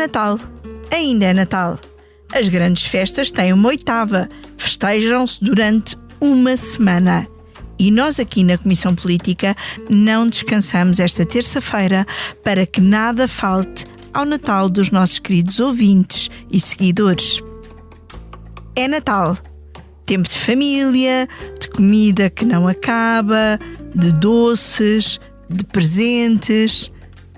Natal. Ainda é Natal. As grandes festas têm uma oitava. Festejam-se durante uma semana. E nós aqui na Comissão Política não descansamos esta terça-feira para que nada falte ao Natal dos nossos queridos ouvintes e seguidores. É Natal. Tempo de família, de comida que não acaba, de doces, de presentes,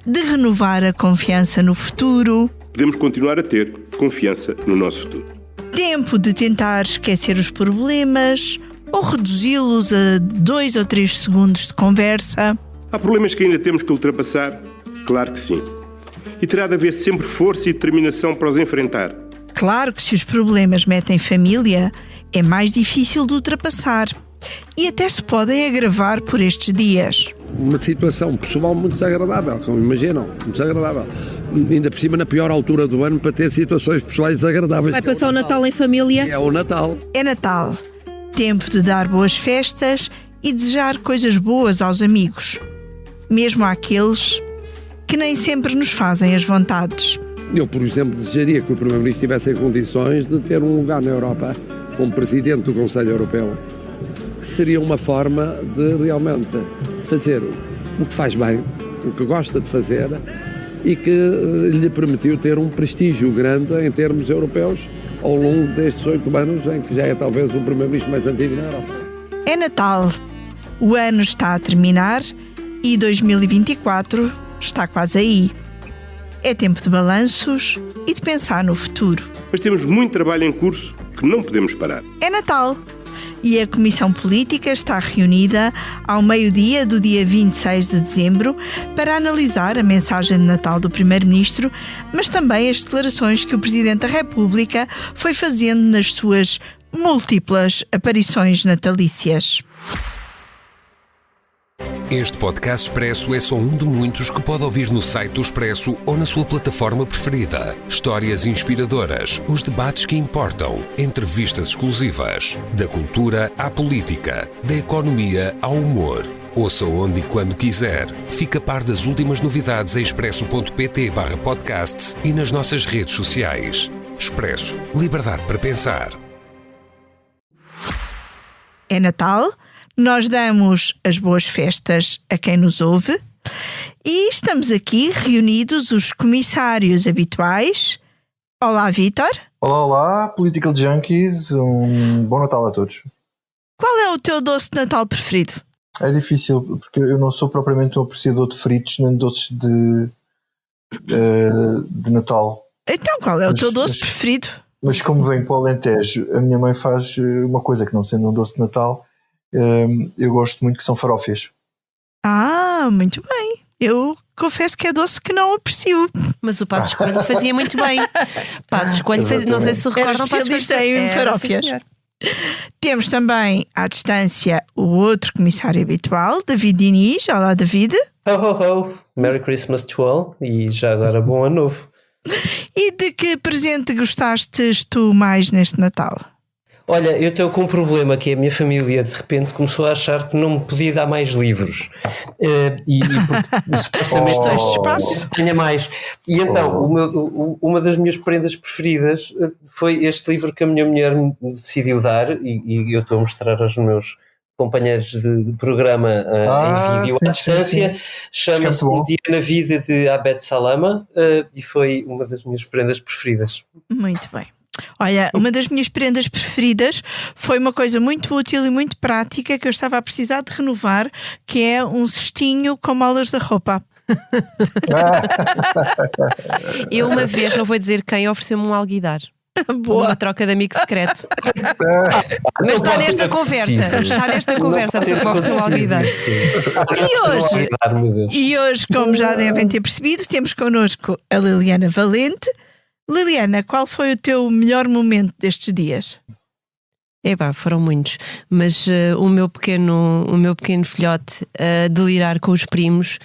de renovar a confiança no futuro. Podemos continuar a ter confiança no nosso futuro. Tempo de tentar esquecer os problemas ou reduzi-los a 2 ou 3 segundos de conversa. Há problemas que ainda temos que ultrapassar? Claro que sim. E terá de haver sempre força e determinação para os enfrentar. Claro que se os problemas metem família, é mais difícil de ultrapassar. E até se podem agravar por estes dias. Uma situação pessoal muito desagradável, como imaginam, muito desagradável. Ainda por cima na pior altura do ano para ter situações pessoais desagradáveis. Vai passar o Natal em família? É o Natal. É Natal. Tempo de dar boas festas e desejar coisas boas aos amigos. Mesmo àqueles que nem sempre nos fazem as vontades. Eu, por exemplo, desejaria que o Primeiro-Ministro tivesse em condições de ter um lugar na Europa como Presidente do Conselho Europeu. Seria uma forma de realmente fazer o que faz bem, o que gosta de fazer e que lhe permitiu ter um prestígio grande em termos europeus ao longo destes 8 anos em que já é talvez o Primeiro-Ministro mais antigo na Europa. É Natal. O ano está a terminar e 2024 está quase aí. É tempo de balanços e de pensar no futuro. Mas temos muito trabalho em curso que não podemos parar. É Natal. E a Comissão Política está reunida ao meio-dia do dia 26 de dezembro para analisar a mensagem de Natal do Primeiro-Ministro, mas também as declarações que o Presidente da República foi fazendo nas suas múltiplas aparições natalícias. Este podcast Expresso é só um de muitos que pode ouvir no site do Expresso ou na sua plataforma preferida. Histórias inspiradoras, os debates que importam, entrevistas exclusivas. Da cultura à política, da economia ao humor. Ouça onde e quando quiser. Fica a par das últimas novidades em expresso.pt/podcast e nas nossas redes sociais. Expresso. Liberdade para pensar. É Natal. Nós damos as boas festas a quem nos ouve e estamos aqui reunidos os comissários habituais. Olá, Vítor. Olá, olá, Political Junkies, um bom Natal a todos. Qual é o teu doce de Natal preferido? É difícil, porque eu não sou propriamente um apreciador de fritos nem de doces de Natal. Então, qual é o teu doce preferido? Mas como venho para o Alentejo, a minha mãe faz uma coisa que não sendo um doce de Natal, eu gosto muito, que são farófias. Ah, muito bem. Eu confesso que é doce que não aprecio. Mas o Passos Coelho fazia muito bem. Passos Coelho fazia, não sei se recordam, Passos Coelho em farófias. Temos também à distância o outro comissário habitual, David Diniz. Olá, David. Ho, ho, ho. Merry Christmas to all e já agora bom ano novo. E de que presente gostastes tu mais neste Natal? Olha, eu estou com um problema que a minha família de repente começou a achar que não me podia dar mais livros. E supostamente este espaço tenha mais. E então, uma das minhas prendas preferidas foi este livro que a minha mulher me decidiu dar e eu estou a mostrar aos meus companheiros de programa em vídeo à distância. Chama-se Um Dia na Vida de Abed Salama e foi uma das minhas prendas preferidas. Muito bem. Olha, uma das minhas prendas preferidas foi uma coisa muito útil e muito prática que eu estava a precisar de renovar, que é um cestinho com molas da roupa. Eu uma vez, não vou dizer quem, ofereceu-me um alguidar. Boa. Uma troca de amigo secreto. Mas está nesta conversa. Está nesta conversa a pessoa que me ofereceu um alguidar. E hoje, como já devem ter percebido, temos connosco a Liliana Valente. Liliana, qual foi o teu melhor momento destes dias? Foram muitos, mas o meu pequeno filhote a delirar com os primos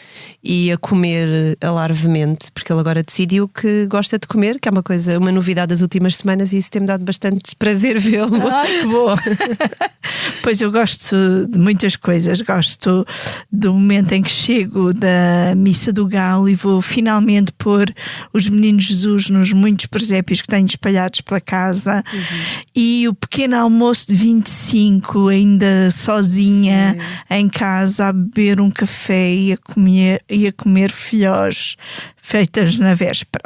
e a comer alarvemente, porque ele agora decidiu que gosta de comer, que é uma novidade das últimas semanas, e isso tem-me dado bastante prazer vê-lo. Que bom! Pois eu gosto de muitas coisas. Gosto do momento em que chego da Missa do Galo e vou finalmente pôr os meninos Jesus nos muitos presépios que tenho espalhados pela casa, e o pequeno almoço de 25, ainda sozinha em casa, a beber um café e a comer filhós feitas na véspera.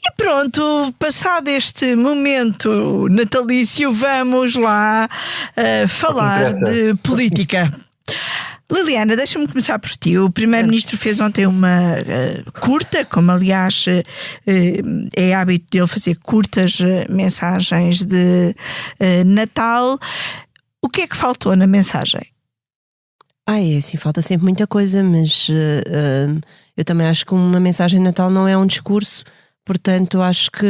E pronto, passado este momento natalício, vamos lá falar de política. Liliana, deixa-me começar por ti. O Primeiro-Ministro fez ontem uma curta, como aliás é hábito dele fazer curtas mensagens de Natal. O que é que faltou na mensagem? Assim, falta sempre muita coisa, mas eu também acho que uma mensagem de Natal não é um discurso. Portanto, acho que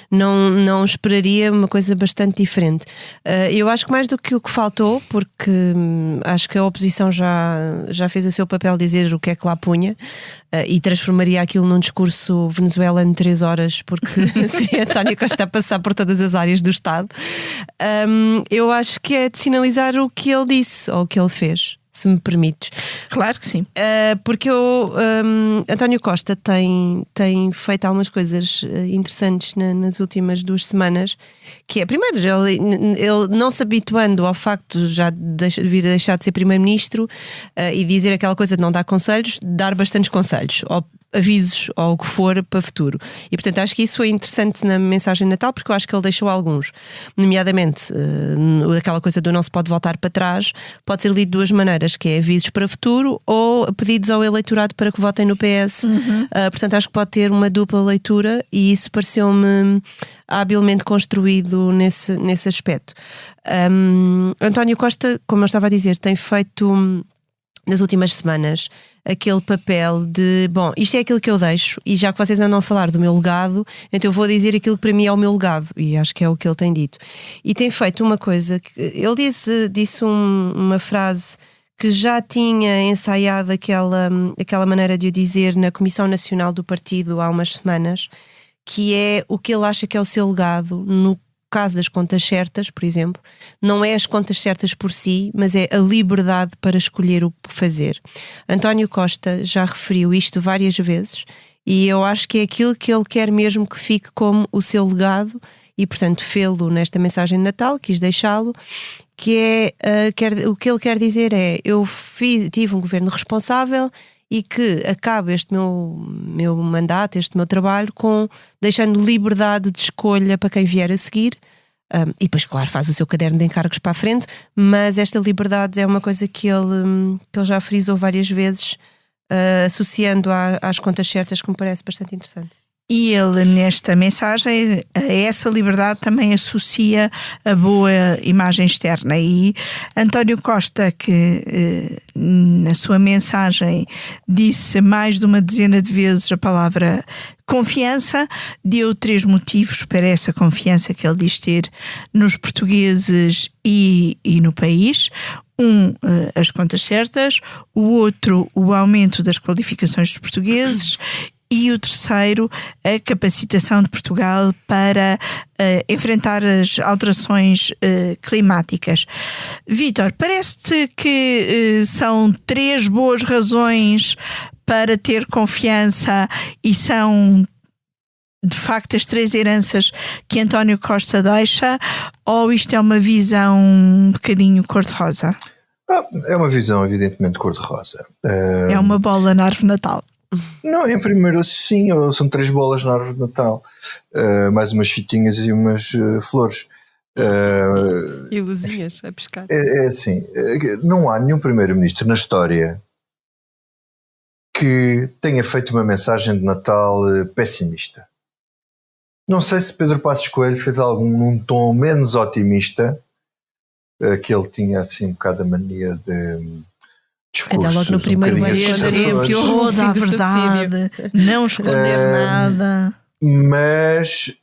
não esperaria uma coisa bastante diferente. Eu acho que mais do que o que faltou, porque acho que a oposição já fez o seu papel de dizer o que é que lá punha, e transformaria aquilo num discurso venezuelano de 3 horas, porque seria António Costa a passar por todas as áreas do Estado. Eu acho que é de sinalizar o que ele disse ou o que ele fez, se me permites. Claro que sim. Porque António Costa tem feito algumas coisas interessantes nas últimas 2 semanas, que é, primeiro, ele não se habituando ao facto de já vir a deixar de ser Primeiro-Ministro e dizer aquela coisa de não dar conselhos, dar bastantes conselhos, ou avisos ou o que for para o futuro. E portanto acho que isso é interessante na mensagem de Natal, porque eu acho que ele deixou alguns, nomeadamente aquela coisa do não se pode voltar para trás, pode ser lido de 2 maneiras, que é avisos para o futuro ou pedidos ao eleitorado para que votem no PS. Portanto acho que pode ter uma dupla leitura, e isso pareceu-me habilmente construído nesse aspecto. António Costa, como eu estava a dizer, tem feito nas últimas semanas aquele papel de, bom, isto é aquilo que eu deixo, e já que vocês andam a falar do meu legado, então eu vou dizer aquilo que para mim é o meu legado, e acho que é o que ele tem dito. E tem feito uma coisa que ele disse uma frase que já tinha ensaiado aquela maneira de o dizer na Comissão Nacional do Partido há umas semanas, que é o que ele acha que é o seu legado no caso das contas certas, por exemplo. Não é as contas certas por si, mas é a liberdade para escolher o que fazer. António Costa já referiu isto várias vezes, e eu acho que é aquilo que ele quer mesmo que fique como o seu legado, e portanto fê-lo nesta mensagem de Natal, quis deixá-lo, que é o que ele quer dizer é: eu tive um governo responsável e que acabe este meu mandato, este meu trabalho, deixando liberdade de escolha para quem vier a seguir. E depois, claro, faz o seu caderno de encargos para a frente, mas esta liberdade é uma coisa que ele já frisou várias vezes, associando às contas certas, que me parece bastante interessante. E ele, nesta mensagem, a essa liberdade também associa a boa imagem externa. E António Costa, que na sua mensagem disse mais de uma dezena de vezes a palavra confiança, deu 3 motivos para essa confiança que ele diz ter nos portugueses e no país. As contas certas; o outro, o aumento das qualificações dos portugueses; e o terceiro, a capacitação de Portugal para enfrentar as alterações climáticas. Vítor, parece-te que são 3 boas razões para ter confiança, e são de facto as 3 heranças que António Costa deixa, ou isto é uma visão um bocadinho cor-de-rosa? É uma visão evidentemente cor-de-rosa. É uma bola na árvore de Natal. Não, em primeiro sim, são 3 bolas na árvore de Natal, mais umas fitinhas e umas flores. E luzinhas a pescar. É assim, não há nenhum primeiro-ministro na história que tenha feito uma mensagem de Natal pessimista. Não sei se Pedro Passos Coelho fez algum num tom menos otimista, que ele tinha assim um bocado a mania de discursos, logo no primeiro ano, sempre toda a verdade, não esconder nada. Mas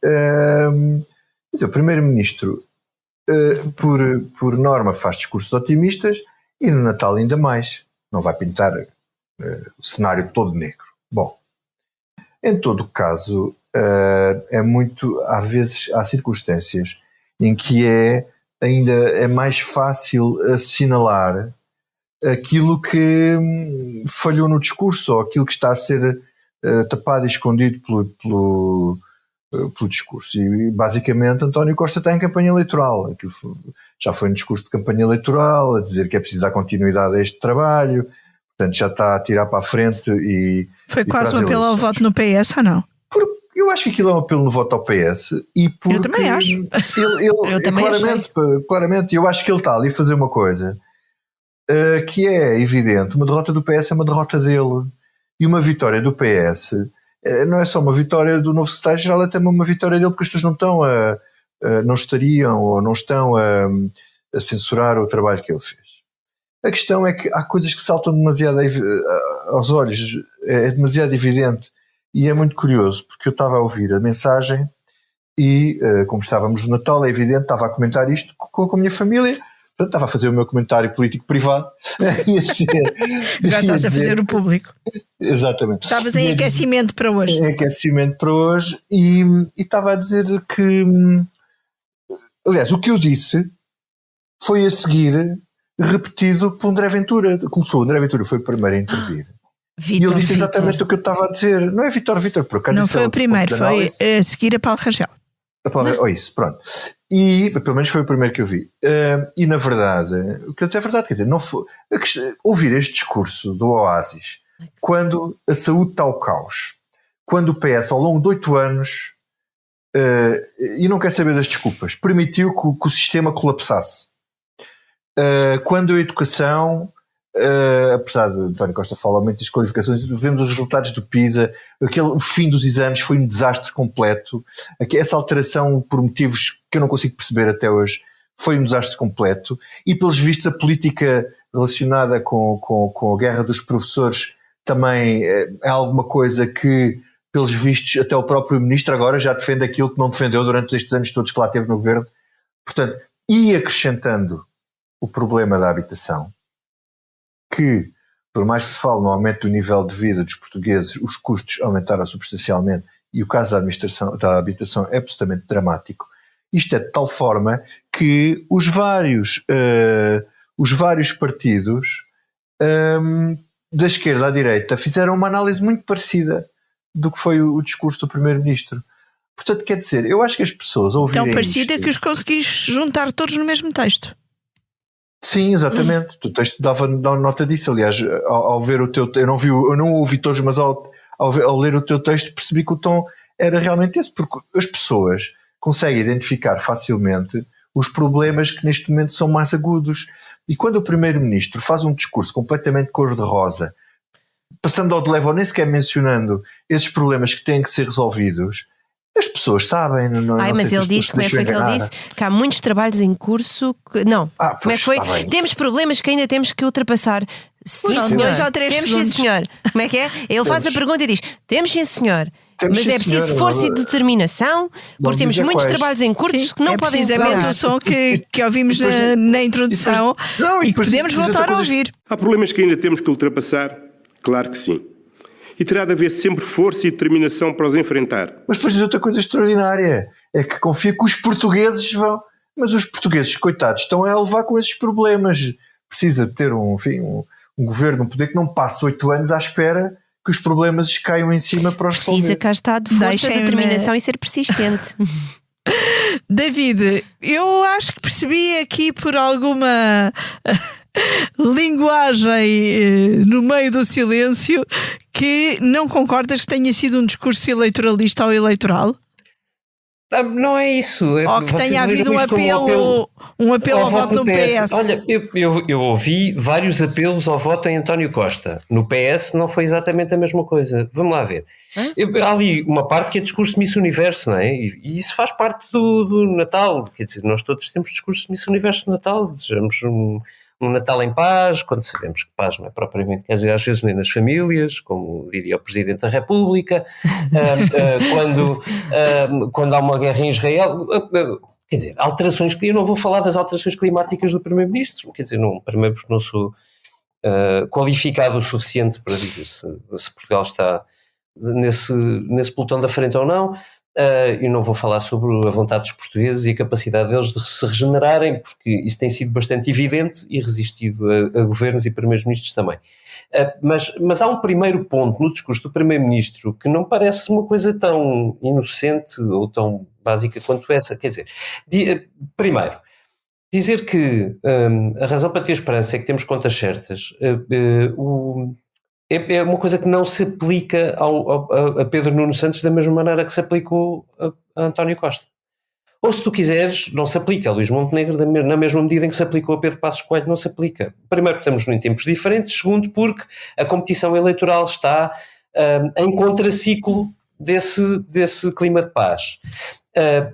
o primeiro-ministro por norma, faz discursos otimistas e no Natal ainda mais. Não vai pintar o cenário todo negro. Bom, em todo caso, às vezes há circunstâncias em que ainda é mais fácil assinalar aquilo que falhou no discurso ou aquilo que está a ser tapado e escondido pelo discurso. E basicamente António Costa está em campanha eleitoral. Já foi no discurso de campanha eleitoral a dizer que é preciso dar continuidade a este trabalho, portanto já está a tirar para a frente e... Foi quase um apelo ao voto no PS, ou não? Eu acho que aquilo é um apelo no voto ao PS e porque... Eu também acho. Eu também claramente, eu acho que ele está ali a fazer uma coisa que é evidente. Uma derrota do PS é uma derrota dele. E uma vitória do PS não é só uma vitória do novo secretário-geral, é também uma vitória dele, porque as pessoas não estariam ou não estão a censurar o trabalho que ele fez. A questão é que há coisas que saltam demasiado aos olhos, é demasiado evidente. E é muito curioso, porque eu estava a ouvir a mensagem e, como estávamos no Natal, é evidente, estava a comentar isto com a minha família, portanto, estava a fazer o meu comentário político privado. Já estás a fazer o público. Exatamente. Estavas em aquecimento para hoje. Em aquecimento para hoje e estava a dizer que... Aliás, o que eu disse foi a seguir repetido por André Ventura. Começou, André Ventura foi o primeiro a intervir. E ele disse exatamente o que eu estava a dizer. Não é Vítor, por acaso. Não foi o primeiro, foi a seguir a Paulo Rangel. Isso, pronto. E pelo menos foi o primeiro que eu vi. E na verdade, o que eu disse é verdade, quer dizer, não foi, ouvir este discurso do Oasis, quando a saúde está ao caos, quando o PS ao longo de 8 anos, e não quer saber das desculpas, permitiu que o sistema colapsasse. Quando a educação... apesar de António Costa falar muito das qualificações, vemos os resultados do PISA, o fim dos exames foi um desastre completo, essa alteração por motivos que eu não consigo perceber até hoje foi um desastre completo, e pelos vistos a política relacionada com a guerra dos professores também é alguma coisa que, pelos vistos, até o próprio ministro agora já defende aquilo que não defendeu durante estes anos todos que lá teve no governo. Portanto, e acrescentando o problema da habitação, que, por mais que se fale no aumento do nível de vida dos portugueses, os custos aumentaram substancialmente e o caso da habitação é absolutamente dramático. Isto é de tal forma que os vários partidos da esquerda à direita fizeram uma análise muito parecida do que foi o discurso do Primeiro-Ministro. Portanto, quer dizer, eu acho que as pessoas ouvirem tão parecida isto, que os conseguiste juntar todos no mesmo texto. Sim, exatamente. O texto dava nota disso. Aliás, ao ver o teu, eu não ouvi todos, mas ao ler o teu texto percebi que o tom era realmente esse, porque as pessoas conseguem identificar facilmente os problemas que neste momento são mais agudos. E quando o Primeiro-Ministro faz um discurso completamente cor-de-rosa, passando ao de leve ou nem sequer mencionando esses problemas que têm que ser resolvidos, as pessoas sabem. Mas ele disse, como é que foi que ele disse? Que há muitos trabalhos em curso como é que foi? Temos problemas que ainda temos que ultrapassar. Sim, senhor. 2 ou 3 temos, segundos. sim, senhor. Como é que é? Ele faz a pergunta e diz: temos, sim, senhor. Mas é preciso força e determinação, porque temos muitos trabalhos em curso que não podem precisamente o som que ouvimos na introdução e que podemos voltar a ouvir. Há problemas que ainda temos que ultrapassar? Claro que sim. E terá de haver sempre força e determinação para os enfrentar. Mas depois diz outra coisa extraordinária, é que confia que os portugueses vão... Mas os portugueses, coitados, estão a levar com esses problemas. Precisa de ter um governo, um poder que não passe 8 anos à espera que os problemas caiam em cima para os resolver. Precisa cá estar de força, determinação e ser persistente. David, eu acho que percebi aqui por alguma linguagem no meio do silêncio que não concordas que tenha sido um discurso eleitoralista ou eleitoral? Não é isso. Ou que tenha havido um apelo ao voto no PS. Olha, eu ouvi vários apelos ao voto em António Costa. No PS não foi exatamente a mesma coisa. Vamos lá ver. Há ali uma parte que é discurso de Miss Universo, não é? E isso faz parte do Natal. Quer dizer, nós todos temos discurso de Miss Universo no Natal. Desejamos um Natal em paz, quando sabemos que paz não é propriamente, quer dizer, às vezes nem nas famílias, como diria o Presidente da República, quando há uma guerra em Israel, quer dizer, alterações, eu não vou falar das alterações climáticas do Primeiro-Ministro, quer dizer, primeiro porque não sou qualificado o suficiente para dizer se Portugal está nesse pelotão da frente ou não. Eu não vou falar sobre a vontade dos portugueses e a capacidade deles de se regenerarem, porque isso tem sido bastante evidente e resistido a governos e primeiros-ministros também. Mas há um primeiro ponto no discurso do primeiro-ministro que não parece uma coisa tão inocente ou tão básica quanto essa. Quer dizer, primeiro, dizer que a razão para ter esperança é que temos contas certas é uma coisa que não se aplica a Pedro Nuno Santos da mesma maneira que se aplicou a António Costa. Ou, se tu quiseres, não se aplica a Luís Montenegro na mesma medida em que se aplicou a Pedro Passos Coelho, não se aplica. Primeiro, porque estamos em tempos diferentes. Segundo, porque a competição eleitoral está em contraciclo desse clima de paz.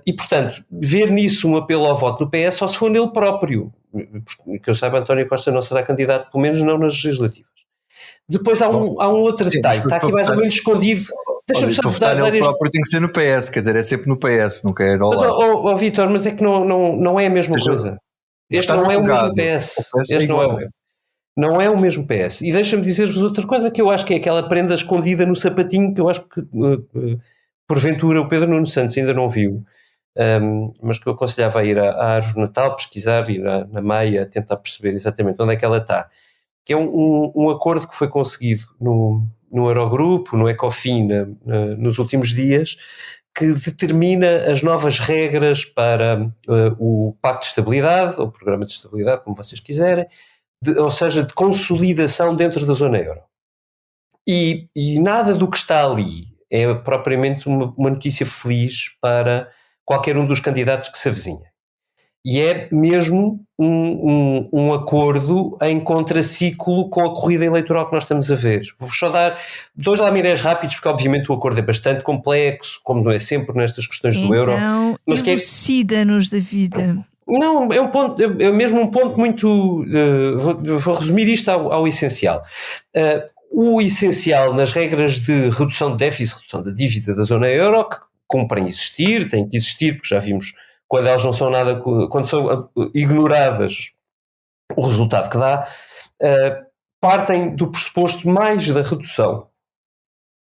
E, portanto, ver nisso um apelo ao voto do PS só se for nele próprio. Que eu saiba, António Costa não será candidato, pelo menos não nas legislativas. Depois há um outro detalhe, está aqui mais ou menos escondido. Deixa-me só dar ele próprio tem que ser no PS, quer dizer, é sempre no PS, não quer ao lado. Mas, Vítor, mas é que não é a mesma coisa. Este não é o mesmo PS. Este não é o mesmo PS. E deixa-me dizer-vos outra coisa que eu acho que é aquela prenda escondida no sapatinho que eu acho que, porventura, o Pedro Nuno Santos ainda não viu, mas que eu aconselhava a ir à árvore de Natal, pesquisar, ir na meia, tentar perceber exatamente onde é que ela está. Que é um acordo que foi conseguido no Eurogrupo, no Ecofin, nos últimos dias, que determina as novas regras para o Pacto de Estabilidade, ou o Programa de Estabilidade, como vocês quiserem, ou seja, de consolidação dentro da zona euro. E nada do que está ali é propriamente uma notícia feliz para qualquer um dos candidatos que se avizinha. E é mesmo um acordo em contraciclo com a corrida eleitoral que nós estamos a ver. Vou-vos só dar 2 lamirés rápidos, porque obviamente o acordo é bastante complexo, como não é sempre nestas questões do euro. Mas elucida-nos da vida. Não, é mesmo um ponto muito... vou resumir isto ao essencial. O essencial nas regras de redução de déficit, redução da dívida da zona euro, que cumprem existir, têm que existir, porque já vimos... quando elas não são nada, quando são ignoradas, o resultado que dá, partem do pressuposto mais da redução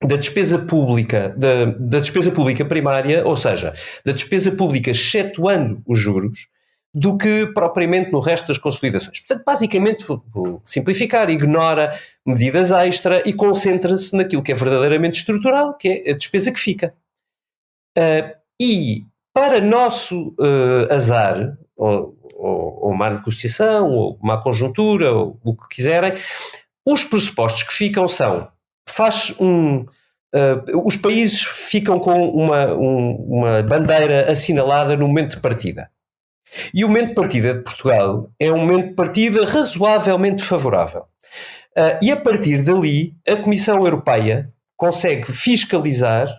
da despesa pública, da despesa pública primária, ou seja, da despesa pública excetuando os juros, do que propriamente no resto das consolidações. Portanto, basicamente, vou simplificar, ignora medidas extra e concentra-se naquilo que é verdadeiramente estrutural, que é a despesa que fica. E para nosso azar, ou má negociação, ou má conjuntura, ou o que quiserem, os pressupostos que ficam são, os países ficam com uma bandeira assinalada no momento de partida. E o momento de partida de Portugal é um momento de partida razoavelmente favorável. E a partir dali, a Comissão Europeia consegue fiscalizar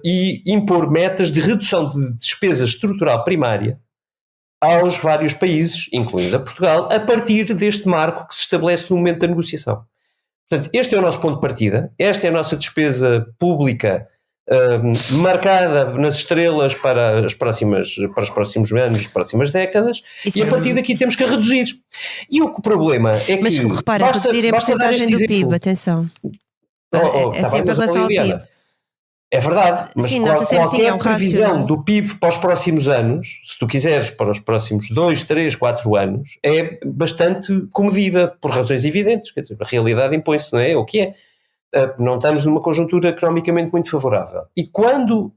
e impor metas de redução de despesa estrutural primária aos vários países, incluindo a Portugal, a partir deste marco que se estabelece no momento da negociação. Portanto, este é o nosso ponto de partida, esta é a nossa despesa pública marcada nas estrelas para os próximos anos, as próximas décadas, e a partir daqui temos que reduzir. E o problema é que... Mas repara, reduzir é a porcentagem do PIB, atenção. É sempre em relação ao PIB. É verdade, mas sim, qualquer previsão do PIB para os próximos anos, se tu quiseres para os próximos 2, 3, 4 anos, é bastante comedida, por razões evidentes, quer dizer, a realidade impõe-se, não é? O que é? Não estamos numa conjuntura economicamente muito favorável. E quando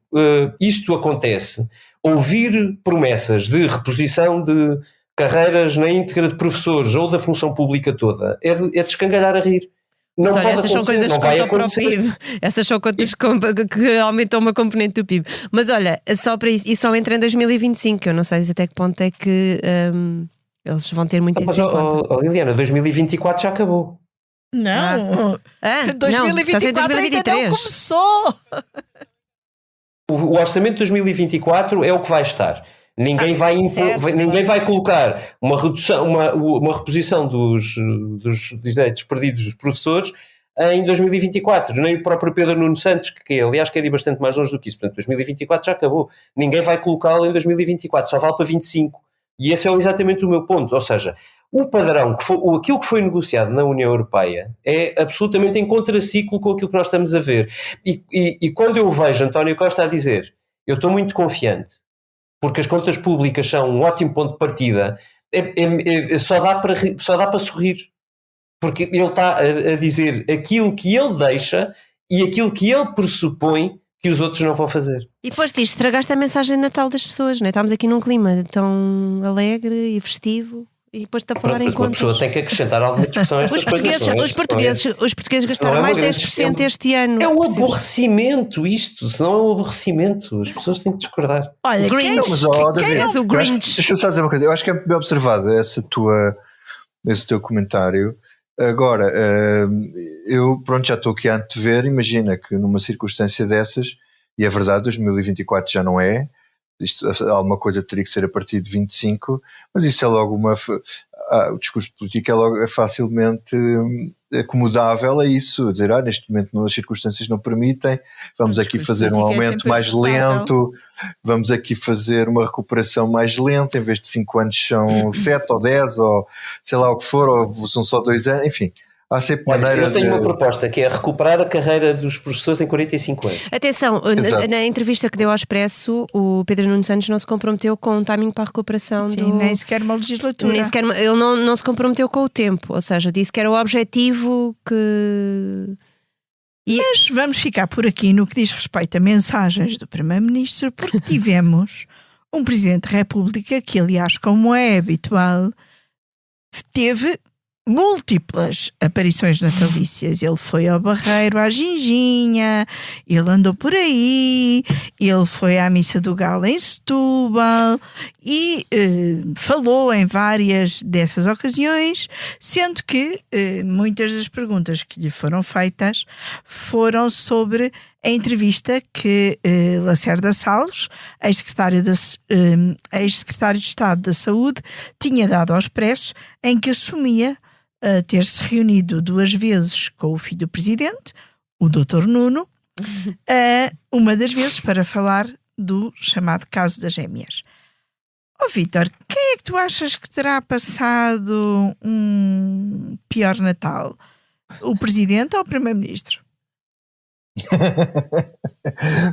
isto acontece, ouvir promessas de reposição de carreiras na íntegra de professores ou da função pública toda é de escangalhar a rir. Não mas olha, essas são coisas que contam para o PIB. Essas são contas que aumentam uma componente do PIB. Mas olha, só para isso, e só entra em 2025, eu não sei até que ponto é que eles vão ter muito isso em conta. Liliana, 2024 já acabou. Não, 2024 ainda não começou. O orçamento de 2024 é o que vai estar. Ninguém vai colocar uma redução, uma reposição dos direitos perdidos dos professores em 2024, nem o próprio Pedro Nuno Santos, que aliás quer ir bastante mais longe do que isso. Portanto, 2024 já acabou. Ninguém vai colocá-lo em 2024, só vale para 25. E esse é exatamente o meu ponto. Ou seja, o padrão, aquilo que foi negociado na União Europeia é absolutamente em contraciclo com aquilo que nós estamos a ver. E quando eu vejo António Costa a dizer, eu estou muito confiante, porque as contas públicas são um ótimo ponto de partida, só dá para sorrir. Porque ele está a dizer aquilo que ele deixa e aquilo que ele pressupõe que os outros não vão fazer. E depois disto, estragaste a mensagem de Natal das pessoas, não é? Estamos aqui num clima tão alegre e festivo e depois está a falar em contas. Uma pessoa tem que acrescentar alguma discussão a estas coisas. Os portugueses gastaram mais 10% este ano. É um aborrecimento isto, senão é um aborrecimento. As pessoas têm que discordar. Olha, Grinch. Quem és o Grinch? Deixa-me só dizer uma coisa. Eu acho que é bem observado esse teu comentário. Agora, eu já estou aqui a antever, imagina que numa circunstância dessas, e é verdade, 2024 já não é, alguma coisa teria que ser a partir de 25, mas isso é logo o discurso político é facilmente acomodável a isso, a dizer, neste momento as circunstâncias não permitem, vamos aqui fazer um aumento mais lento, vamos aqui fazer uma recuperação mais lenta, em vez de 5 anos são 7 ou 10, ou sei lá o que for, ou são só 2 anos, enfim. Há sempre maneira. Eu tenho uma proposta que é recuperar a carreira dos professores em 45 anos. Atenção, na entrevista que deu ao Expresso, o Pedro Nuno Santos não se comprometeu com um timing para a recuperação. Nem sequer uma legislatura. Ele não se comprometeu com o tempo, ou seja, disse que era o objetivo que. Mas vamos ficar por aqui no que diz respeito a mensagens do Primeiro-Ministro, porque tivemos um Presidente da República que, aliás, como é habitual, teve múltiplas aparições natalícias. Ele foi ao Barreiro, à Ginginha, ele andou por aí, ele foi à Missa do Galo em Setúbal e falou em várias dessas ocasiões, sendo que muitas das perguntas que lhe foram feitas foram sobre a entrevista que Lacerda Salles, ex-secretário de Estado da Saúde, tinha dado ao Expresso, em que assumia ter-se reunido 2 vezes com o filho do presidente, o Dr. Nuno, uma das vezes para falar do chamado caso das gêmeas. Vítor, quem é que tu achas que terá passado um pior Natal? O presidente ou o primeiro-ministro?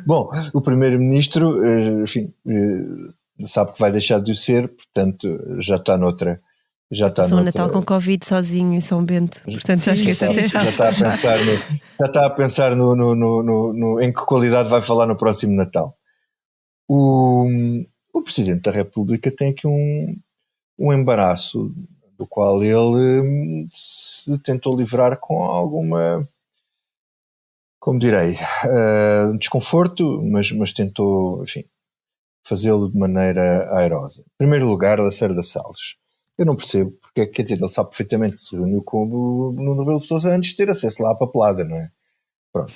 Bom, o primeiro-ministro, enfim, sabe que vai deixar de o ser, portanto já está noutra. Passou um Natal com Covid sozinho em São Bento, portanto acho que isso até já está a pensar em que qualidade vai falar no próximo Natal. O Presidente da República tem aqui um embaraço do qual ele se tentou livrar com alguma, como direi, um desconforto, mas tentou, enfim, fazê-lo de maneira airosa. Em primeiro lugar, Lacerda Salles. Eu não percebo, porque quer dizer, ele sabe perfeitamente que se reuniu com o Nuno Rebelo de Sousa antes de ter acesso lá à papelada, não é? Pronto,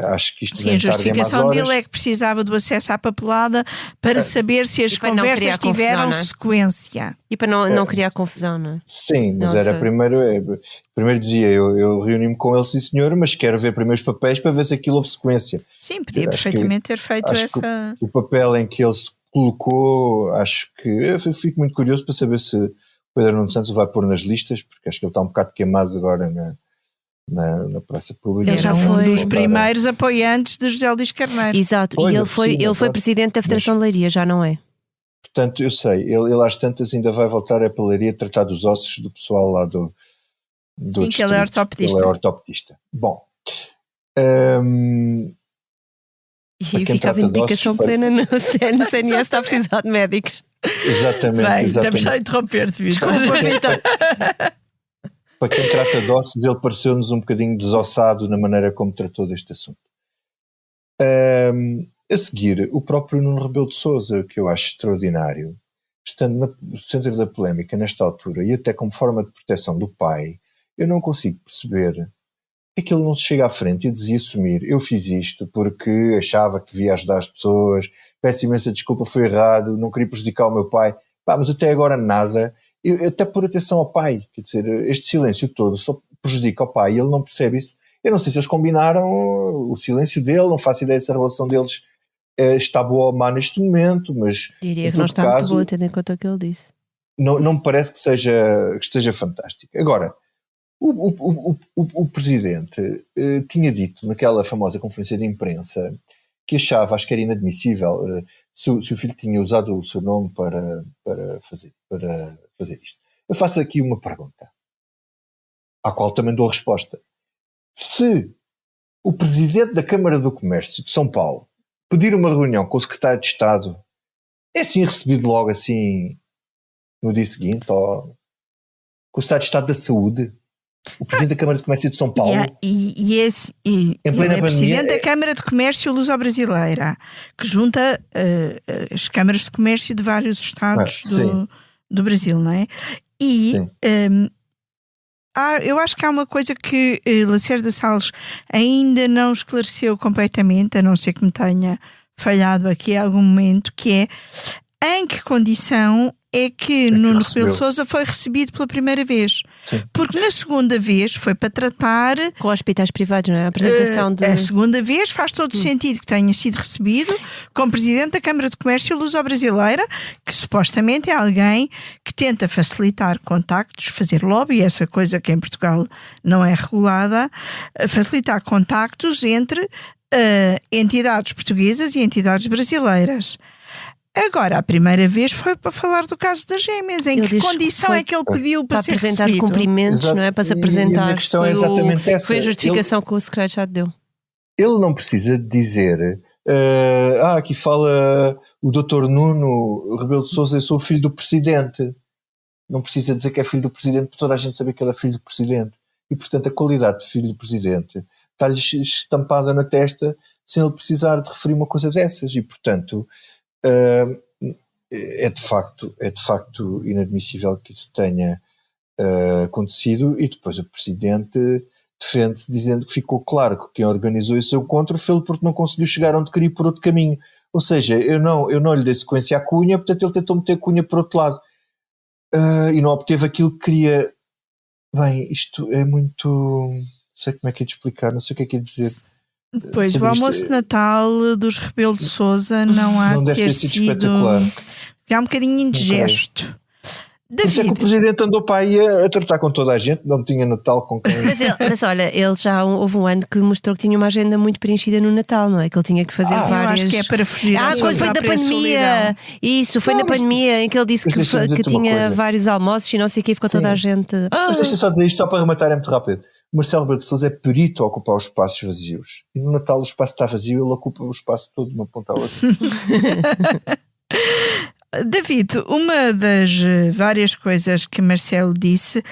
acho que isto vem tarde em mais horas. A justificação dele é que precisava do acesso à papelada para saber se as conversas tiveram sequência. E para não criar confusão, não é? Sim, mas era primeiro dizia, eu reuni-me com ele, sim senhor, mas quero ver primeiro os papéis para ver se aquilo houve sequência. Sim, podia perfeitamente ter feito essa... O papel em que ele se colocou, acho que... Eu fico muito curioso para saber se Pedro Nuno Santos vai pôr nas listas, porque acho que ele está um bocado queimado agora na praça pública. Ele já foi um dos primeiros apoiantes de José Luís Carneiro. Exato, e ele foi presidente da Federação de Leiria, já não é? Portanto, eu sei, ele às tantas ainda vai voltar à Leiria tratar dos ossos do pessoal lá do Sim, que ele é ortopedista. Ele é ortopedista. Bom. E fica a vindicação plena no CNS, está a precisar de médicos. Exatamente. Bem, exatamente. estamos a interromper-te, Vitor. Para quem trata de ossos, ele pareceu-nos um bocadinho desossado na maneira como tratou deste assunto. A seguir, o próprio Nuno Rebelo de Sousa, que eu acho extraordinário, estando no centro da polémica nesta altura e até como forma de proteção do pai, eu não consigo perceber é que ele não se chega à frente e dizia assumir, eu fiz isto porque achava que devia ajudar as pessoas, peço imensa desculpa, foi errado, não queria prejudicar o meu pai, mas até agora nada, até por atenção ao pai, quer dizer, este silêncio todo só prejudica ao pai e ele não percebe isso, Eu não sei se eles combinaram o silêncio dele, não faço ideia se a relação deles está boa ou má neste momento, mas Diria que não está muito boa, tendo em conta o que ele disse. Não me parece que esteja fantástico. Agora, o Presidente tinha dito naquela famosa conferência de imprensa que achava, acho que era inadmissível, se o filho tinha usado o seu nome para fazer isto. Eu faço aqui uma pergunta, à qual também dou resposta. Se o Presidente da Câmara do Comércio de São Paulo pedir uma reunião com o Secretário de Estado, é assim recebido logo assim no dia seguinte, ou com o Secretário de Estado da Saúde, o Presidente da Câmara de Comércio de São Paulo, em plena Presidente da Câmara de Comércio Luso-Brasileira, que junta as câmaras de comércio de vários estados do Brasil, não é? E eu acho que há uma coisa que Lacerda Salles ainda não esclareceu completamente, a não ser que me tenha falhado aqui em algum momento, que é em que condição é que Nuno Rebelo de Sousa foi recebido pela primeira vez. Sim. Porque na segunda vez foi para tratar... Com hospitais privados, não é? A apresentação A segunda vez faz todo o sentido que tenha sido recebido como Presidente da Câmara de Comércio Luso-Brasileira, que supostamente é alguém que tenta facilitar contactos, fazer lobby, essa coisa que em Portugal não é regulada, facilitar contactos entre entidades portuguesas e entidades brasileiras. Agora, a primeira vez foi para falar do caso das gêmeas. Em que condição é que ele pediu para ser apresentar recebido? Cumprimentos, não é? Para se apresentar. E a questão é exatamente essa. Foi a justificação que o secretário já deu. Ele não precisa de dizer aqui fala o Dr. Nuno Rebelo de Sousa, eu sou o filho do Presidente. Não precisa dizer que é filho do Presidente, para toda a gente saber que ele é filho do Presidente. E, portanto, a qualidade de filho do Presidente está-lhe estampada na testa sem ele precisar de referir uma coisa dessas. E, portanto... é de facto inadmissível que isso tenha acontecido, e depois o Presidente defende-se dizendo que ficou claro que quem organizou esse encontro fez porque não conseguiu chegar onde queria por outro caminho. Ou seja, eu não lhe dei sequência à Cunha, portanto ele tentou meter a Cunha por outro lado e não obteve aquilo que queria. Bem, isto é muito... não sei como é que é de explicar, não sei o que é que é de dizer. Depois, o almoço de Natal dos Rebelo de Sousa não deve ter sido espetacular. É um bocadinho indigesto. Por isso é que o Presidente andou para aí a tratar com toda a gente, não tinha Natal com quem. Mas olha, ele já houve um ano que mostrou que tinha uma agenda muito preenchida no Natal, não é? Que ele tinha que fazer várias... Eu acho que é para fugir à quando foi da pandemia. Isso, foi na pandemia em que ele disse que tinha vários almoços e não sei o que, ficou toda a gente... Mas deixa só dizer isto, só para rematar, é muito rápido. O Marcelo Rebelo de Sousa é perito a ocupar os espaços vazios. E no Natal o espaço está vazio, ele ocupa o espaço todo de uma ponta à outra. David, uma das várias coisas que Marcelo disse,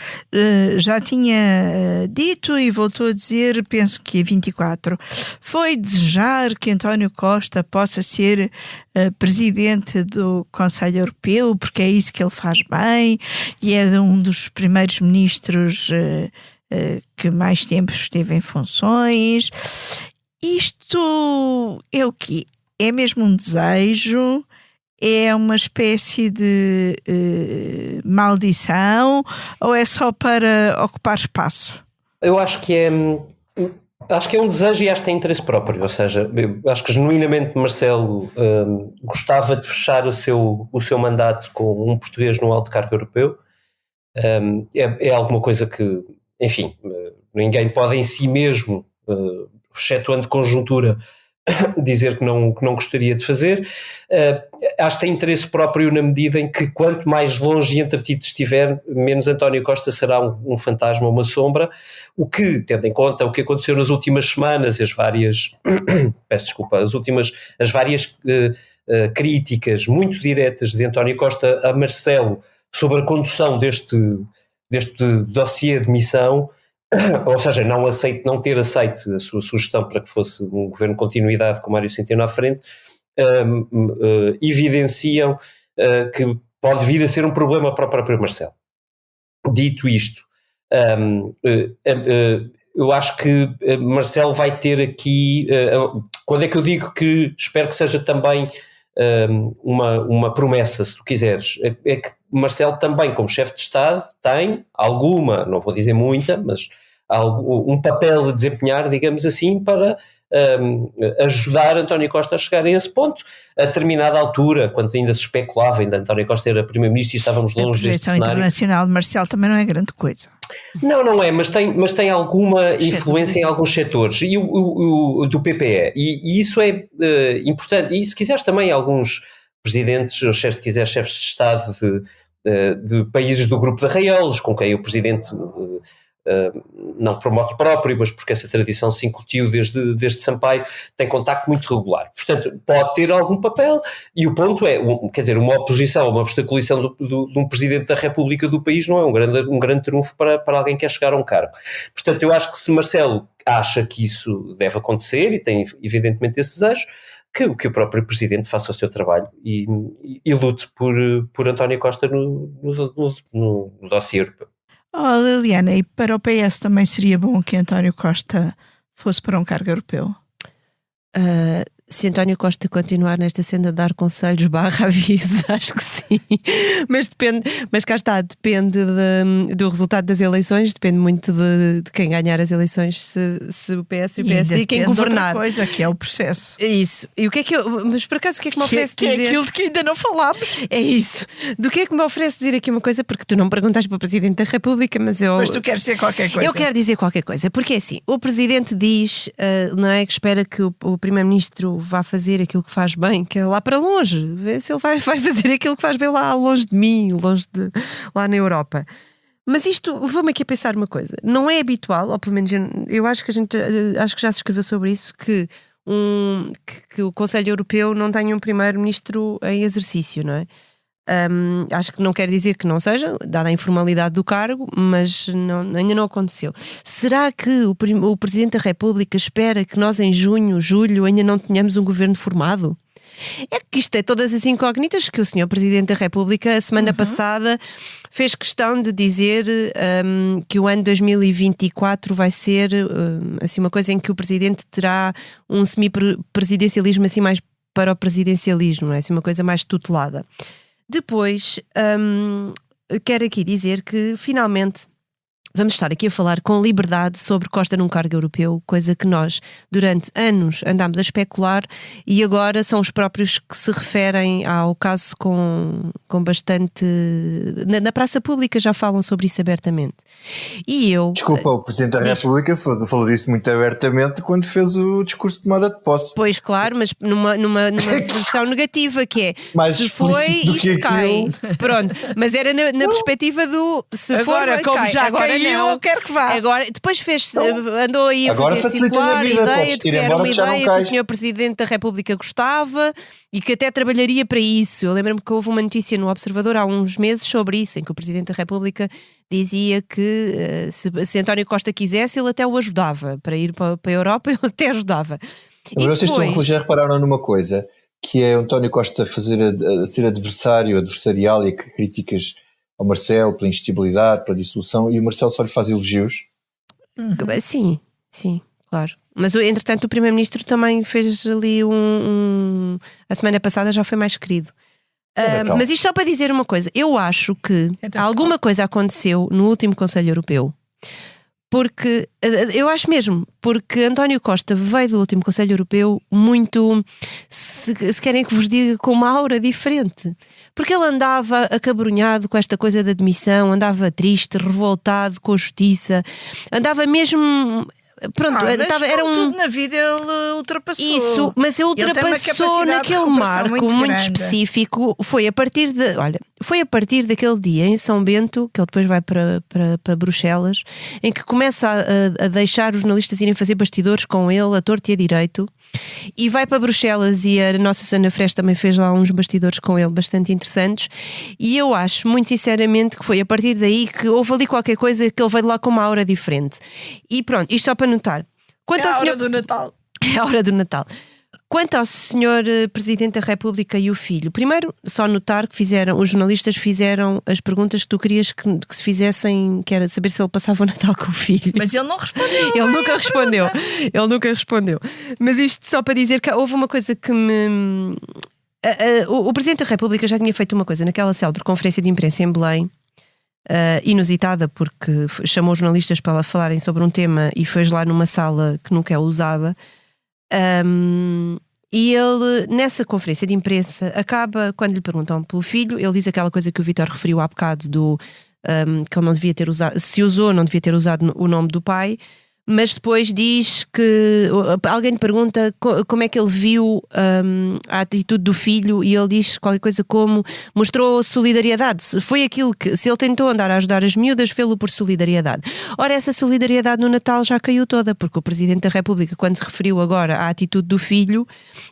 já tinha dito e voltou a dizer, penso que a 24, foi desejar que António Costa possa ser presidente do Conselho Europeu, porque é isso que ele faz bem, e é um dos primeiros ministros que mais tempo esteve em funções. Isto é o quê? É mesmo um desejo? É uma espécie de maldição, ou é só para ocupar espaço? Eu acho que é um desejo e acho que tem interesse próprio, ou seja, eu acho que genuinamente Marcelo gostava de fechar o seu mandato com um português no alto cargo europeu. É alguma coisa que, enfim, ninguém pode em si mesmo, excetuando conjuntura, dizer que não gostaria de fazer. Acho que tem interesse próprio na medida em que quanto mais longe e entretido estiver, menos António Costa será um fantasma ou uma sombra, o que, tendo em conta o que aconteceu nas últimas semanas, as várias críticas muito diretas de António Costa a Marcelo sobre a condução deste dossiê de missão, ou seja, não ter aceito a sua sugestão para que fosse um governo de continuidade com Mário Centeno à frente, evidenciam que pode vir a ser um problema para o próprio Marcelo. Dito isto, eu acho que Marcelo vai ter aqui, quando é que eu digo que espero que seja também uma promessa, se tu quiseres, é que Marcelo também, como chefe de Estado, tem alguma, não vou dizer muita, mas um papel a desempenhar, digamos assim, para ajudar António Costa a chegar a esse ponto. A determinada altura, quando ainda se especulava, ainda António Costa era primeiro-ministro e estávamos longe deste cenário. A projeção internacional de Marcelo também não é grande coisa. Não é, mas tem alguma influência em alguns setores, e o do PPE, e isso é importante. E se quiseres também alguns presidentes, ou chefes de Estado de países do grupo de arraiolos, com quem o presidente não por modo próprio, mas porque essa tradição se incutiu desde Sampaio, tem contacto muito regular. Portanto, pode ter algum papel, e o ponto é, quer dizer, uma oposição, uma obstaculização de um presidente da República do país não é um grande trunfo para alguém que quer chegar a um cargo. Portanto, eu acho que se Marcelo acha que isso deve acontecer, e tem evidentemente esse desejo, que o próprio Presidente faça o seu trabalho e lute por António Costa no dossiê europeu. Oh, Liliana, e para o PS também seria bom que António Costa fosse para um cargo europeu? Se António Costa continuar nesta senda de dar conselhos /aviso, acho que sim. Mas cá está, depende do resultado das eleições, depende muito de quem ganhar as eleições, se o PS e o PSD e quem governar. Outra coisa, que é o processo. É isso. E o que é que mas por acaso o que é que me oferece dizer? É aquilo de que ainda não falámos. É isso. Do que é que me oferece dizer aqui uma coisa? Porque tu não me perguntaste para o Presidente da República, mas tu queres dizer qualquer coisa. Eu quero dizer qualquer coisa, porque é assim, o Presidente diz, não é, que espera que o Primeiro-Ministro vá fazer aquilo que faz bem, que é lá para longe, ver se ele vai fazer aquilo que faz bem lá longe de mim, lá na Europa. Mas isto levou-me aqui a pensar uma coisa, não é habitual, ou pelo menos eu acho que acho que já se escreveu sobre isso, que o Conselho Europeu não tenha um Primeiro-Ministro em exercício, não é? Acho que não quer dizer que não seja, dada a informalidade do cargo, mas ainda não aconteceu. Será que o Presidente da República espera que nós em junho, julho ainda não tenhamos um governo formado? É que isto é todas as incógnitas que o Sr. Presidente da República a semana passada fez questão de dizer que o ano 2024 vai ser assim, uma coisa em que o Presidente terá um semi-presidencialismo assim mais para o presidencialismo, não é? Assim, uma coisa mais tutelada. Depois, quero aqui dizer que finalmente vamos estar aqui a falar com liberdade sobre Costa num cargo europeu, coisa que nós durante anos andámos a especular e agora são os próprios que se referem ao caso com bastante... Na praça pública já falam sobre isso abertamente. E eu... Desculpa, o Presidente da República falou disso muito abertamente quando fez o discurso de tomada de posse. Pois claro, mas numa versão negativa, que é mais se foi, isto cai. Pronto, mas era na perspectiva do se agora, for, como cai. já Agora caiu, não. Eu quero que vá. Agora, depois andou aí a fazer circular a ideia de que era uma ideia que o Sr. Presidente da República gostava e que até trabalharia para isso. Eu lembro-me que houve uma notícia no Observador há uns meses sobre isso, em que o Presidente da República dizia que se António Costa quisesse, ele até o ajudava para ir para a Europa, ele até ajudava. Mas vocês já repararam numa coisa, que é António Costa ser adversarial e críticas ao Marcelo pela instabilidade, pela dissolução, e o Marcelo só lhe faz elogios? Sim, claro. Mas entretanto o Primeiro-Ministro também fez ali a semana passada já foi mais querido. Mas isto só para dizer uma coisa, eu acho que alguma coisa aconteceu no último Conselho Europeu, porque eu acho mesmo, porque António Costa veio do último Conselho Europeu muito, se querem que vos diga, com uma aura diferente, porque ele andava acabrunhado com esta coisa da demissão, andava triste, revoltado com a justiça, andava mesmo... Pronto, era tudo na vida ele ultrapassou. Isso, mas ele ultrapassou naquele marco muito específico. Foi a partir daquele dia em São Bento, que ele depois vai para Bruxelas, em que começa a deixar os jornalistas irem fazer bastidores com ele, a torto e a direito, e vai para Bruxelas, e a nossa Susana Fresh também fez lá uns bastidores com ele bastante interessantes, e eu acho muito sinceramente que foi a partir daí que houve ali qualquer coisa que ele veio lá com uma aura diferente. E pronto, isto só para notar. É a hora do Natal. É a hora do Natal. Quanto ao Sr. Presidente da República e o filho, primeiro só notar que os jornalistas fizeram as perguntas que tu querias que se fizessem, que era saber se ele passava o Natal com o filho. Mas ele não respondeu. Ele nunca respondeu. Mas isto só para dizer que houve uma coisa que me... O Presidente da República já tinha feito uma coisa naquela célebre conferência de imprensa em Belém, inusitada, porque chamou os jornalistas para falarem sobre um tema e fez lá numa sala que nunca é usada. E ele, nessa conferência de imprensa, acaba, quando lhe perguntam pelo filho, ele diz aquela coisa que o Vítor referiu há bocado, que ele não devia ter usado, se usou, não devia ter usado o nome do pai. Mas depois diz que alguém lhe pergunta como é que ele viu a atitude do filho, e ele diz qualquer coisa como mostrou solidariedade. Foi aquilo que, se ele tentou andar a ajudar as miúdas, fê-lo por solidariedade. Ora, essa solidariedade no Natal já caiu toda, porque o Presidente da República, quando se referiu agora à atitude do filho,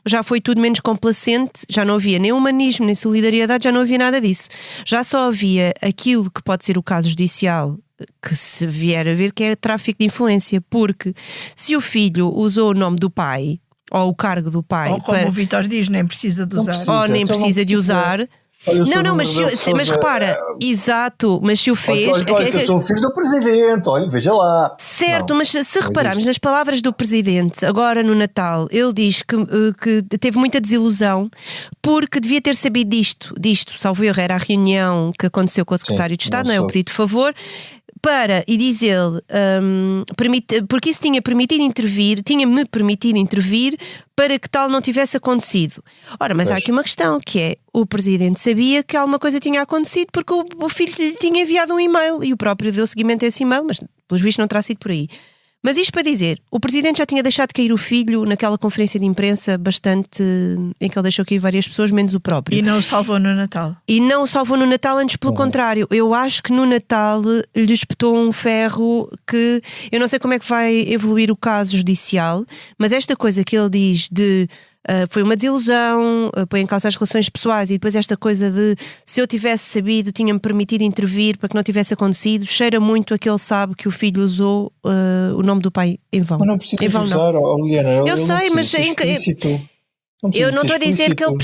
já foi tudo menos complacente, já não havia nem humanismo, nem solidariedade, já não havia nada disso. Já só havia aquilo que pode ser o caso judicial, que se vier a ver, que é tráfico de influência, porque se o filho usou o nome do pai ou o cargo do pai, ou como o Vítor diz, nem precisa de usar, ou nem precisa de usar. Não, mas repara, exato, mas se o fez. Olha, que eu sou o filho do presidente, olha, veja lá. Certo, Não, mas se repararmos nas palavras do presidente, agora no Natal, ele diz que teve muita desilusão porque devia ter sabido disto, salvo erro, era a reunião que aconteceu com o secretário de Estado, não é? O pedido de favor. E diz ele, porque isso tinha-me permitido intervir para que tal não tivesse acontecido. Ora, mas há aqui uma questão, que é, o Presidente sabia que alguma coisa tinha acontecido porque o filho lhe tinha enviado um e-mail e o próprio deu seguimento a esse e-mail, mas pelos vistos não terá sido por aí. Mas isto para dizer, o Presidente já tinha deixado cair o filho naquela conferência de imprensa em que ele deixou cair várias pessoas, menos o próprio. E não o salvou no Natal. E não o salvou no Natal, antes pelo contrário. Eu acho que no Natal lhe espetou um ferro que... Eu não sei como é que vai evoluir o caso judicial, mas esta coisa que ele diz de... foi uma desilusão, põe em causa as relações pessoais, e depois esta coisa de se eu tivesse sabido, tinha-me permitido intervir para que não tivesse acontecido, cheira muito a que ele sabe que o filho usou o nome do pai em vão. Mas não precisa de usar, Liliana. Eu sei, mas eu não estou a dizer que o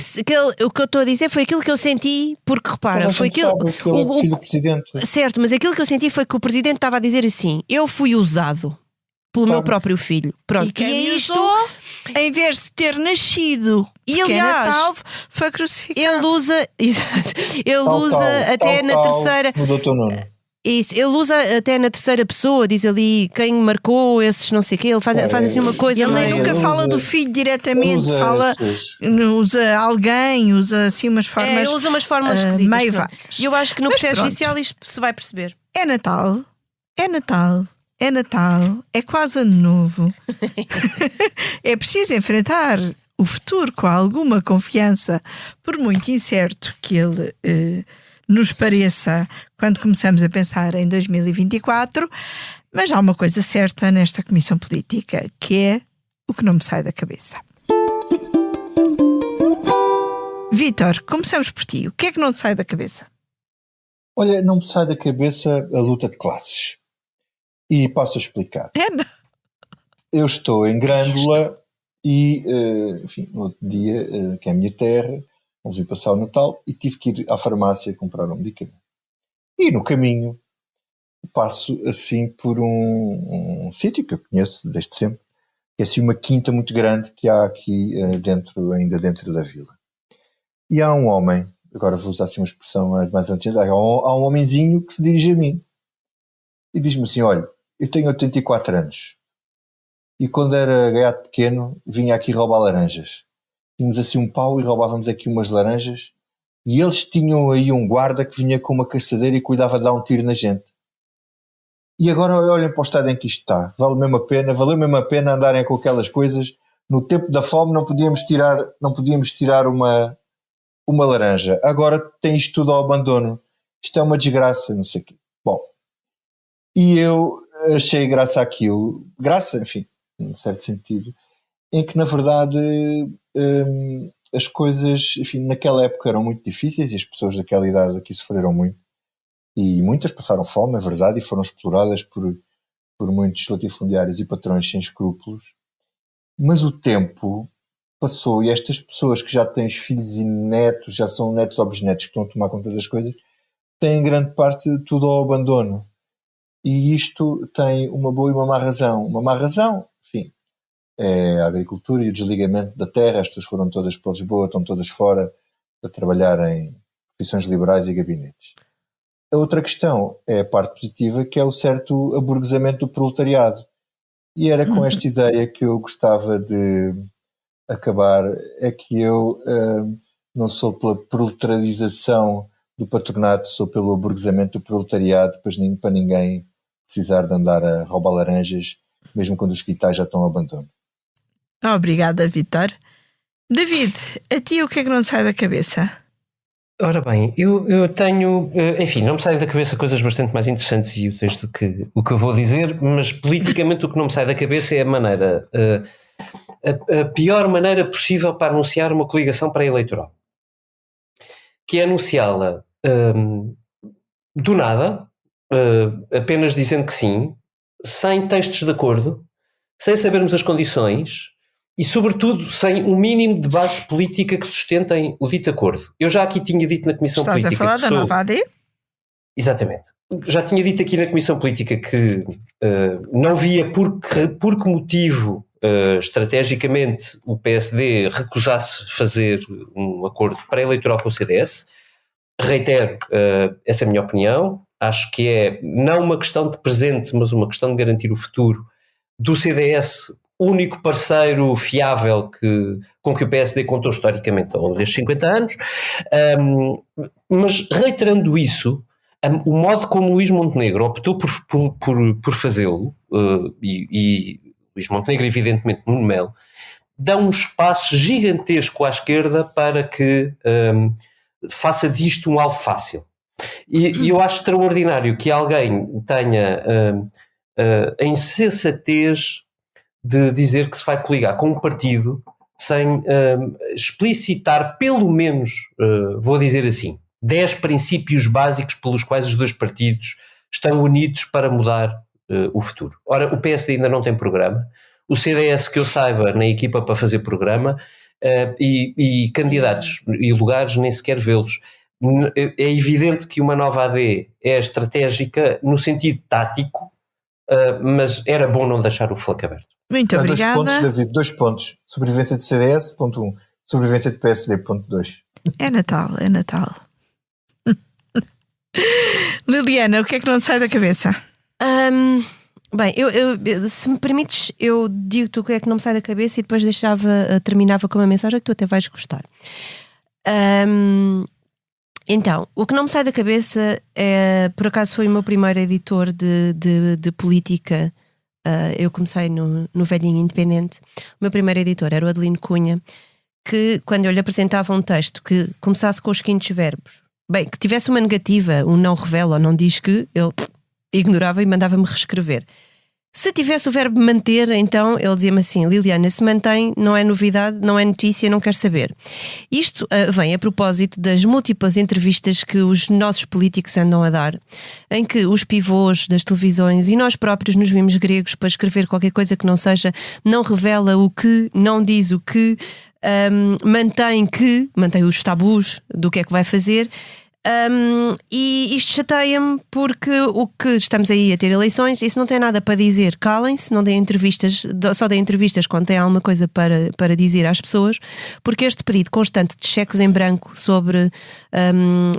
que eu estou a dizer foi aquilo que eu senti, porque repara, foi aquilo. Que ele é filho do presidente. Certo, mas aquilo que eu senti foi que o presidente estava a dizer assim: eu fui usado pelo meu próprio filho. Pronto, e quem usou, em vez de ter nascido, e aliás, Natal, foi crucificado. Ele usa até na terceira. O doutor Nuno. Isso, ele usa até na terceira pessoa, diz ali quem marcou esses não sei o quê, ele faz assim uma coisa. Ele nem nunca fala do filho diretamente, usa alguém, usa assim umas formas. Usa umas formas esquisitas. Meio vagas. E eu acho que no processo judicial isto se vai perceber. É Natal, é quase ano novo. É preciso enfrentar o futuro com alguma confiança, por muito incerto que ele nos pareça quando começamos a pensar em 2024, mas há uma coisa certa nesta Comissão Política, que é o que não me sai da cabeça. Vítor, começamos por ti. O que é que não te sai da cabeça? Olha, não me sai da cabeça a luta de classes. E passo a explicar. Eu estou em Grândola e, enfim, no outro dia, que é a minha terra, vamos ir passar o Natal e tive que ir à farmácia comprar um medicamento. E no caminho passo assim por um sítio que eu conheço desde sempre, que é assim uma quinta muito grande que há aqui ainda dentro da vila. E há um homem, agora vou usar assim uma expressão mais antiga, há um homenzinho que se dirige a mim e diz-me assim: olha, eu tenho 84 anos e quando era gaiato pequeno vinha aqui roubar laranjas. Tínhamos assim um pau e roubávamos aqui umas laranjas e eles tinham aí um guarda que vinha com uma caçadeira e cuidava de dar um tiro na gente. E agora olhem para o estado em que isto está. Valeu mesmo a pena andarem com aquelas coisas. No tempo da fome não podíamos tirar uma laranja. Agora tem isto tudo ao abandono. Isto é uma desgraça, não sei o quê. Bom, e eu achei graça àquilo. Graça, enfim, num certo sentido. Em que, na verdade, as coisas, enfim, naquela época eram muito difíceis e as pessoas daquela idade aqui sofreram muito. E muitas passaram fome, é verdade, e foram exploradas por muitos latifundiários e patrões sem escrúpulos. Mas o tempo passou e estas pessoas que já têm os filhos e netos, já são netos ou bisnetos que estão a tomar conta das coisas, têm grande parte de tudo ao abandono. E isto tem uma boa e uma má razão. Uma má razão, enfim, é a agricultura e o desligamento da terra. As pessoas foram todas para Lisboa, estão todas fora para trabalhar em posições liberais e gabinetes. A outra questão é a parte positiva, que é o certo aburguesamento do proletariado. E era com esta ideia que eu gostava de acabar, é que eu não sou pela proletarização do patronato, sou pelo aburguesamento do proletariado, para ninguém precisar de andar a roubar laranjas, mesmo quando os quintais já estão ao abandono. Obrigada, Vítor. David, a ti o que é que não sai da cabeça? Ora bem, eu tenho, enfim, não me saem da cabeça coisas bastante mais interessantes e úteis do que o que eu vou dizer, mas politicamente o que não me sai da cabeça é a maneira, a pior maneira possível para anunciar uma coligação pré-eleitoral, que é anunciá-la do nada, apenas dizendo que sim, sem textos de acordo, sem sabermos as condições e, sobretudo, sem um mínimo de base política que sustentem o dito acordo. Eu já aqui tinha dito na Comissão Política... Estás a falar da nova AD? Exatamente. Já tinha dito aqui na Comissão Política que não via por que motivo estrategicamente o PSD recusasse fazer um acordo pré-eleitoral com o CDS. Reitero essa minha opinião. Acho que é não uma questão de presente, mas uma questão de garantir o futuro do CDS, único parceiro fiável com que o PSD contou historicamente ao longo destes 50 anos. Mas reiterando isso, o modo como Luís Montenegro optou por fazê-lo, e Luís Montenegro evidentemente Nuno Melo, dá um espaço gigantesco à esquerda para que faça disto um alvo fácil. E eu acho extraordinário que alguém tenha a insensatez de dizer que se vai coligar com um partido sem explicitar pelo menos, vou dizer assim, 10 princípios básicos pelos quais os dois partidos estão unidos para mudar o futuro. Ora, o PSD ainda não tem programa, o CDS, que eu saiba, nem equipa para fazer programa, e candidatos e lugares nem sequer vê-los. É evidente que uma nova AD é estratégica no sentido tático, mas era bom não deixar o flanco aberto. Muito obrigada. 2 pontos, David, 2 pontos. Sobrevivência do CDS, ponto 1. Sobrevivência do PSD, ponto 2. É Natal, é Natal. Liliana, o que é que não sai da cabeça? Bem, se me permites, eu digo-te o que é que não me sai da cabeça e depois terminava com uma mensagem que tu até vais gostar. Então, o que não me sai da cabeça é, por acaso foi o meu primeiro editor de política. Eu comecei no Velhinho Independente. O meu primeiro editor era o Adelino Cunha, que quando eu lhe apresentava um texto que começasse com os seguintes verbos, bem, que tivesse uma negativa, um não revela ou não diz que, ele ignorava e mandava-me reescrever. Se tivesse o verbo manter, então ele dizia-me assim: Liliana, se mantém, não é novidade, não é notícia, não quer saber. Isto vem a propósito das múltiplas entrevistas que os nossos políticos andam a dar, em que os pivôs das televisões e nós próprios nos vimos gregos para escrever qualquer coisa que não seja, não revela o que, não diz o que, mantém os tabus do que é que vai fazer. E isto chateia-me porque o que estamos aí a ter eleições, isso não tem nada para dizer, calem-se, não deem entrevistas, só deem entrevistas quando têm alguma coisa para dizer às pessoas, porque este pedido constante de cheques em branco sobre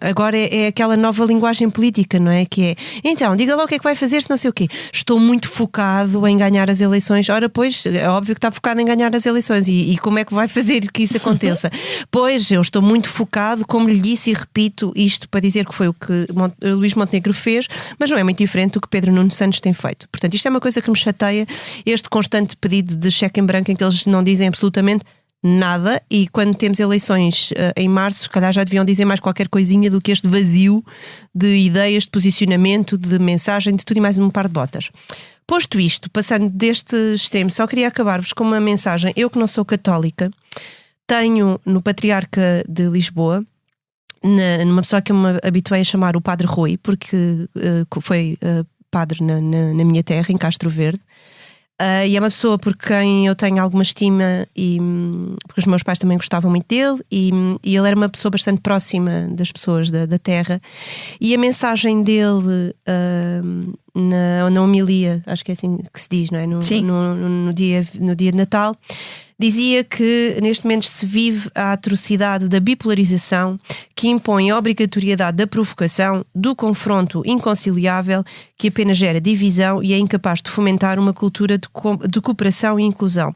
agora é aquela nova linguagem política, não é? Que é, então, diga lá o que é que vai fazer se não sei o quê. Estou muito focado em ganhar as eleições. Ora, pois, é óbvio que está focado em ganhar as eleições e como é que vai fazer que isso aconteça? Pois, eu estou muito focado, como lhe disse e repito isto para dizer que foi o que Luís Montenegro fez, mas não é muito diferente do que Pedro Nuno Santos tem feito. Portanto, isto é uma coisa que me chateia, este constante pedido de cheque em branco em que eles não dizem absolutamente nada, e quando temos eleições em março, se calhar já deviam dizer mais qualquer coisinha do que este vazio de ideias, de posicionamento, de mensagem, de tudo e mais um par de botas. Posto isto, passando destes temas, só queria acabar-vos com uma mensagem. Eu que não sou católica, tenho no Patriarca de Lisboa numa pessoa que eu me habituei a chamar o Padre Rui, porque foi padre na minha terra, em Castro Verde, e é uma pessoa por quem eu tenho alguma estima, porque os meus pais também gostavam muito dele, e ele era uma pessoa bastante próxima das pessoas da terra, e a mensagem dele na homilia, acho que é assim que se diz, não é? No dia de Natal, dizia que neste momento se vive a atrocidade da bipolarização que impõe a obrigatoriedade da provocação, do confronto inconciliável que apenas gera divisão e é incapaz de fomentar uma cultura de cooperação e inclusão.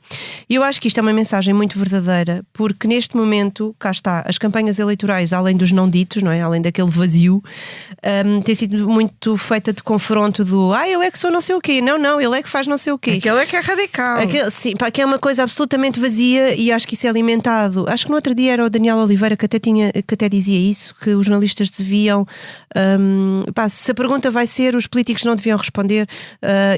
E eu acho que isto é uma mensagem muito verdadeira, porque neste momento, cá está, as campanhas eleitorais, além dos não ditos, não é? Além daquele vazio, tem sido muito feita de confronto do eu é que sou não sei o quê, não, ele é que faz não sei o quê. Aquele é que é radical. Sim, que é uma coisa absolutamente vazia e acho que isso é alimentado. Acho que no outro dia era o Daniel Oliveira que até dizia isso, que os jornalistas deviam se a pergunta vai ser, os políticos não deviam responder,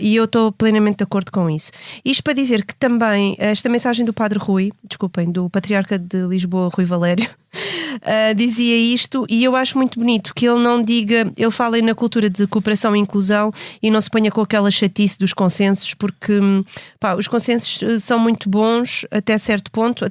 e eu estou plenamente de acordo com isso. Isto para dizer que também esta mensagem do Padre Rui, do Patriarca de Lisboa, Rui Valério, dizia isto, e eu acho muito bonito que ele não diga, ele fala na cultura de cooperação e inclusão e não se ponha com aquela chatice dos consensos, porque os consensos são muito bons até certo ponto,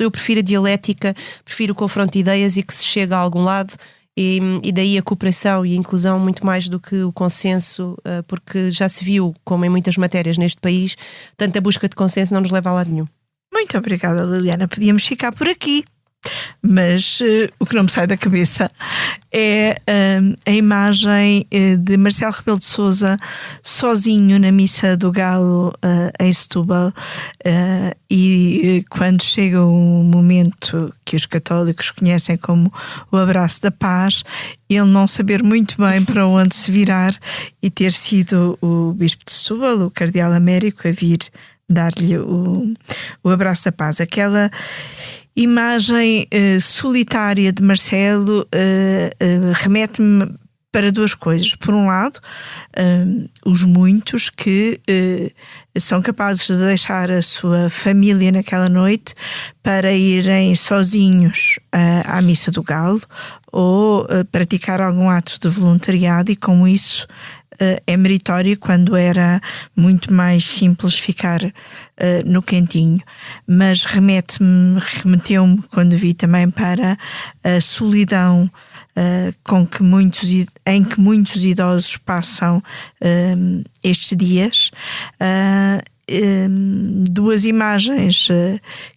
eu prefiro a dialética, prefiro o confronto de ideias e que se chegue a algum lado. E daí a cooperação e a inclusão muito mais do que o consenso, porque já se viu, como em muitas matérias neste país, tanta busca de consenso não nos leva a lado nenhum. Muito obrigada, Liliana. Podíamos ficar por aqui, mas o que não me sai da cabeça é a imagem de Marcelo Rebelo de Sousa sozinho na Missa do Galo em Setúbal, e quando chega o momento que os católicos conhecem como o abraço da paz, ele não saber muito bem para onde se virar e ter sido o Bispo de Setúbal, o Cardeal Américo, a vir dar-lhe o abraço da paz. Aquela imagem solitária de Marcelo remete-me para duas coisas. Por um lado, os muitos que são capazes de deixar a sua família naquela noite para irem sozinhos à Missa do Galo ou praticar algum ato de voluntariado, e com isso é meritório, quando era muito mais simples ficar no cantinho. Mas remeteu-me quando vi também para a solidão em que muitos idosos passam estes dias. Duas imagens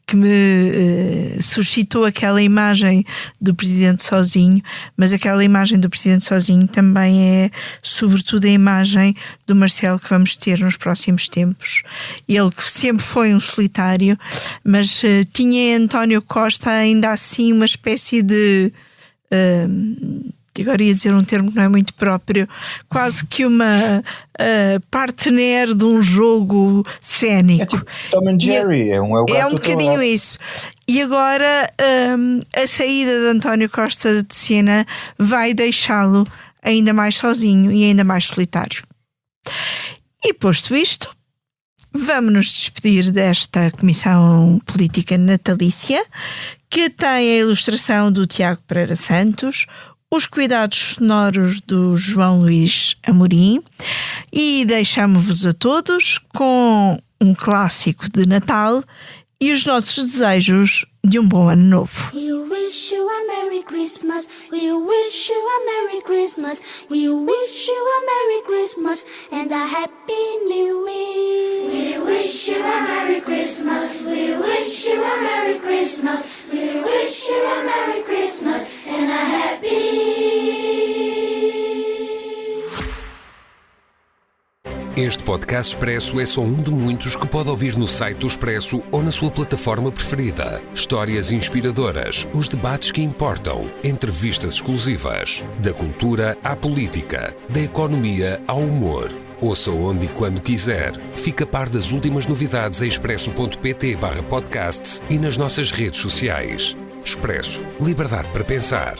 que me suscitou aquela imagem do Presidente sozinho, mas aquela imagem do Presidente sozinho também é sobretudo a imagem do Marcelo que vamos ter nos próximos tempos. Ele que sempre foi um solitário, mas tinha em António Costa ainda assim uma espécie de agora ia dizer um termo que não é muito próprio, quase que uma partner de um jogo cénico. É tipo Tom and Jerry, é um bocadinho isso. E agora a saída de António Costa de cena vai deixá-lo ainda mais sozinho e ainda mais solitário. E posto isto, vamos nos despedir desta Comissão Política Natalícia, que tem a ilustração do Tiago Pereira Santos, os cuidados sonoros do João Luís Amorim, e deixamos-vos a todos com um clássico de Natal e os nossos desejos de um bom ano novo. We wish you a Merry Christmas. We wish you a Merry Christmas. We wish you a Merry Christmas and a Happy New Year. We wish you a Merry Christmas. We wish you a Merry Christmas. We wish you a Merry Christmas and a Happy. Este podcast Expresso é só um de muitos que pode ouvir no site do Expresso ou na sua plataforma preferida. Histórias inspiradoras, os debates que importam, entrevistas exclusivas. Da cultura à política, da economia ao humor. Ouça onde e quando quiser. Fique a par das últimas novidades em expresso.pt/podcasts e nas nossas redes sociais. Expresso. Liberdade para pensar.